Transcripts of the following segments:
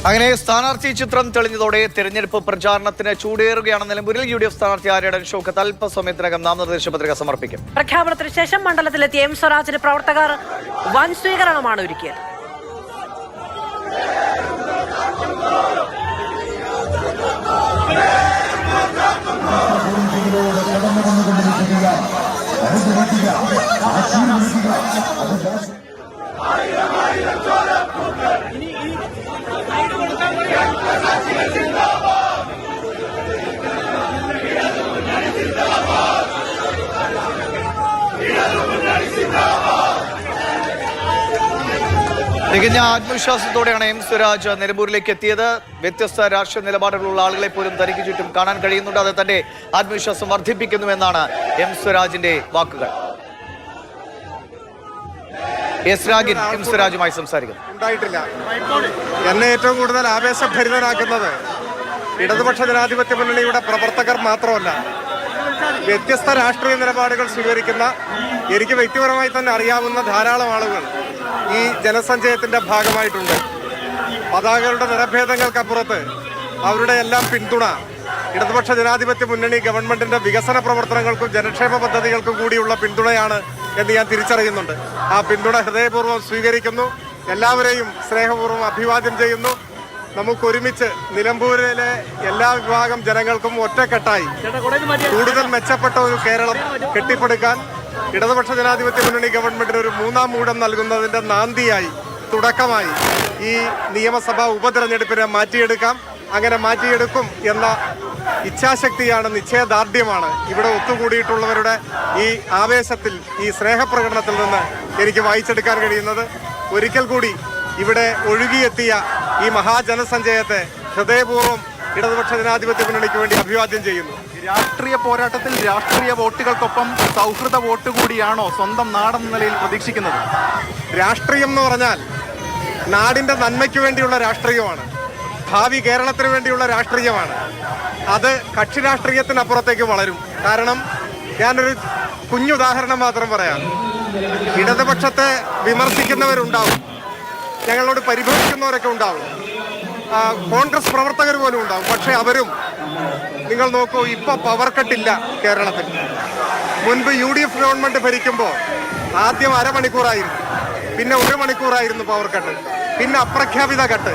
അങ്ങനെ സ്ഥാനാർത്ഥി ചിത്രം തെളിഞ്ഞതോടെ തെരഞ്ഞെടുപ്പ് പ്രചാരണത്തിന് ചൂടേറുകയാണ്. നിലമ്പൂരിൽ UDF സ്ഥാനാർത്ഥി ആര്യടൻ ഷൗക്കത്ത് അല്പസമയത്തിനകം നാമനിർദ്ദേശ പത്രിക സമർപ്പിക്കും. പ്രഖ്യാപനത്തിന് ശേഷം മണ്ഡലത്തിലെത്തിയ എം സ്വരാജിന് പ്രവർത്തകർ വൻ സ്വീകരണമാണ് ഒരുക്കിയത്. തികഞ്ഞ ആത്മവിശ്വാസത്തോടെയാണ് എം സ്വരാജ് നിലമ്പൂരിലേക്ക് എത്തിയത്. വ്യത്യസ്ത രാഷ്ട്രീയ നിലപാടുകളുള്ള ആളുകളെ പോലും തനിക്ക് ചുറ്റും കാണാൻ കഴിയുന്നുണ്ട്. അത് തന്റെ ആത്മവിശ്വാസം വർദ്ധിപ്പിക്കുന്നുവെന്നാണ് എം സ്വരാജിന്റെ വാക്കുകൾ. എസ് രാഗിൻ എം സ്വരാജുമായി സംസാരിക്കുന്നു. ഉണ്ടായിട്ടില്ല. എന്നെ ഏറ്റവും കൂടുതൽ ആവേശഭരിതനാക്കുന്നത് ഇടതുപക്ഷ ജനാധിപത്യ മുന്നണിയുടെ പ്രവർത്തകർ മാത്രമല്ല, വ്യത്യസ്ത രാഷ്ട്രീയ നിലപാടുകൾ സ്വീകരിക്കുന്ന എനിക്ക് വ്യക്തിപരമായി തന്നെ അറിയാവുന്ന ധാരാളം ആളുകൾ ഈ ജനസഞ്ചയത്തിന്റെ ഭാഗമായിട്ടുണ്ട്. പതാകകളുടെ നിറഭേദങ്ങൾക്കപ്പുറത്ത് അവരുടെ എല്ലാം പിന്തുണ ഇടതുപക്ഷ ജനാധിപത്യ മുന്നണി ഗവൺമെന്റിന്റെ വികസന പ്രവർത്തനങ്ങൾക്കും ജനക്ഷേമ പദ്ധതികൾക്കും കൂടിയുള്ള പിന്തുണയാണ് എന്ന് ഞാൻ തിരിച്ചറിയുന്നുണ്ട്. ആ പിന്തുണ ഹൃദയപൂർവ്വം സ്വീകരിക്കുന്നു. എല്ലാവരെയും സ്നേഹപൂർവ്വം അഭിവാദ്യം ചെയ്യുന്നു. നമുക്കൊരുമിച്ച് നിലമ്പൂരിലെ എല്ലാ വിഭാഗം ജനങ്ങൾക്കും ഒറ്റക്കെട്ടായി കൂടുതൽ മെച്ചപ്പെട്ട ഒരു കേരളം കെട്ടിപ്പടുക്കാൻ ഇടതുപക്ഷ ജനാധിപത്യ മുന്നണി ഗവൺമെന്റിന് ഒരു മൂന്നാം മൂഴം നൽകുന്നതിന്റെ നാന്ദിയായി തുടക്കമായി ഈ നിയമസഭാ ഉപതെരഞ്ഞെടുപ്പിനെ മാറ്റിയെടുക്കാം. അങ്ങനെ മാറ്റിയെടുക്കും എന്ന ഇച്ഛാശക്തിയാണ്, നിശ്ചയദാർഢ്യമാണ് ഇവിടെ ഒത്തുകൂടിയിട്ടുള്ളവരുടെ ഈ ആവേശത്തിൽ, ഈ സ്നേഹപ്രകടനത്തിൽ നിന്ന് എനിക്ക് വായിച്ചെടുക്കാൻ കഴിയുന്നത്. ഒരിക്കൽ കൂടി ഇവിടെ ഒഴുകിയെത്തിയ ഈ മഹാജനസഞ്ചയത്തെ ഹൃദയപൂർവ്വം ഇടതുപക്ഷ ജനാധിപത്യ മുന്നണിക്ക് വേണ്ടി അഭിവാദ്യം ചെയ്യുന്നു. രാഷ്ട്രീയ പോരാട്ടത്തിൽ രാഷ്ട്രീയ വോട്ടുകൾക്കൊപ്പം സൗഹൃദ വോട്ട് കൂടിയാണോ സ്വന്തം നാടെന്ന നിലയിൽ പ്രതീക്ഷിക്കുന്നത്? രാഷ്ട്രീയം എന്ന് പറഞ്ഞാൽ നാടിന്റെ നന്മയ്ക്ക് വേണ്ടിയുള്ള രാഷ്ട്രീയമാണ്, ഭാവി കേരളത്തിന് വേണ്ടിയുള്ള രാഷ്ട്രീയമാണ്. അത് കക്ഷി രാഷ്ട്രീയത്തിനപ്പുറത്തേക്ക് വളരും. കാരണം ഞാനൊരു കുഞ്ഞുദാഹരണം മാത്രം പറയാം. ഇടതുപക്ഷത്തെ വിമർശിക്കുന്നവരുണ്ടാവും, ഞങ്ങളോട് പരിഭവിക്കുന്നവരൊക്കെ ഉണ്ടാവും, കോൺഗ്രസ് പ്രവർത്തകർ പോലും ഉണ്ടാവും. പക്ഷെ അവരും, നിങ്ങൾ നോക്കൂ, ഇപ്പൊ പവർ കട്ടില്ല കേരളത്തിൽ. മുൻപ് UDF ഗവൺമെന്റ് ഭരിക്കുമ്പോൾ ആദ്യം അരമണിക്കൂറായിരുന്നു, പിന്നെ 1 മണിക്കൂറായിരുന്നു പവർ കട്ട്, പിന്നെ അപ്രഖ്യാപിത കട്ട്,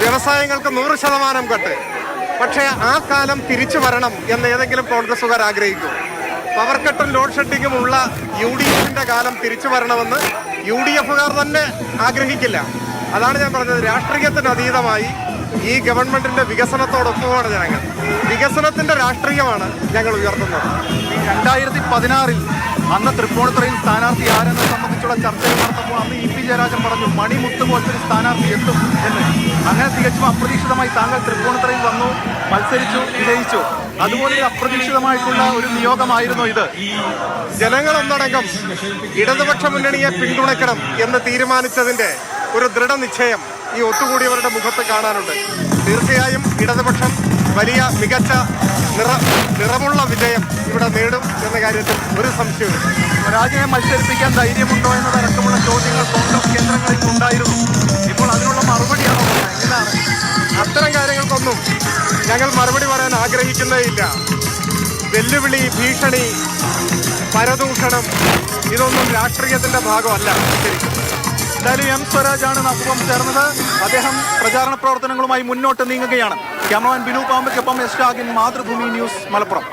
വ്യവസായങ്ങൾക്ക് 100% കട്ട്. പക്ഷേ ആ കാലം തിരിച്ചു വരണം എന്ന് ഏതെങ്കിലും കോൺഗ്രസുകാർ ആഗ്രഹിക്കും? പവർ കട്ടും ലോഡ് ഷെഡിങ്ങും ഉള്ള UDFന്റെ കാലം തിരിച്ചു വരണമെന്ന് UDFുകാർ തന്നെ ആഗ്രഹിക്കില്ല. അതാണ് ഞാൻ പറഞ്ഞത്, രാഷ്ട്രീയത്തിന് അതീതമായി ഈ ഗവൺമെന്റിന്റെ വികസനത്തോടൊപ്പമാണ് ജനങ്ങൾ. വികസനത്തിന്റെ രാഷ്ട്രീയമാണ് ഞങ്ങൾ ഉയർത്തുന്നത്. 2016 അന്ന് തൃപ്പൂണിത്തുറയിൽ സ്ഥാനാർത്ഥി ആരെന്ന് സംബന്ധിച്ചുള്ള ചർച്ചകൾ നടത്തുമ്പോൾ അന്ന് EP ജയരാജൻ പറഞ്ഞു മണിമുത്ത് പോലൊരു സ്ഥാനാർത്ഥി എത്തും എന്ന്. അങ്ങനെ തികച്ചും അപ്രതീക്ഷിതമായി താങ്കൾ തൃപ്പൂണിത്തുറയിൽ വന്നു, മത്സരിച്ചു, വിജയിച്ചു. അതുപോലെ അപ്രതീക്ഷിതമായിട്ടുള്ള ഒരു നിയോഗമായിരുന്നു ഇത്. ജനങ്ങളൊന്നടങ്കം ഇടതുപക്ഷ മുന്നണിയെ പിന്തുണയ്ക്കണം എന്ന് തീരുമാനിച്ചതിന്റെ ഒരു ദൃഢനിശ്ചയം ഈ ഒത്തുകൂടിയവരുടെ മുഖത്ത് കാണാനുണ്ട്. തീർച്ചയായും ഇടതുപക്ഷം വലിയ മികച്ച നിറമുള്ള വിജയം ഇവിടെ നേടും എന്ന കാര്യത്തിൽ ഒരു സംശയവും. സ്വരാജിനെ മത്സരിപ്പിക്കാൻ ധൈര്യമുണ്ടോ എന്നതടക്കമുള്ള ചോദ്യങ്ങൾ കോൺഗ്രസ് കേന്ദ്രങ്ങളിൽ ഉണ്ടായിരുന്നു. ഇപ്പോൾ അതിനുള്ള മറുപടിയാണോ? എങ്ങനെയാണ്? അത്തരം കാര്യങ്ങൾക്കൊന്നും ഞങ്ങൾ മറുപടി പറയാൻ ആഗ്രഹിക്കുന്നേയില്ല. വെല്ലുവിളി, ഭീഷണി, പരദൂഷണം ഇതൊന്നും രാഷ്ട്രീയത്തിന്റെ ഭാഗമല്ല. ശരിക്കും എന്തായാലും എം സ്വരാജാണ് നമുക്കൊപ്പം ചേർന്നത്. അദ്ദേഹം പ്രചാരണ പ്രവർത്തനങ്ങളുമായി മുന്നോട്ട് നീങ്ങുകയാണ്. ക്യാമറമാൻ ബിനു പാമ്പയ്ക്കൊപ്പം എസ് രാഗിൻ, മാതൃഭൂമി ന്യൂസ്, മലപ്പുറം.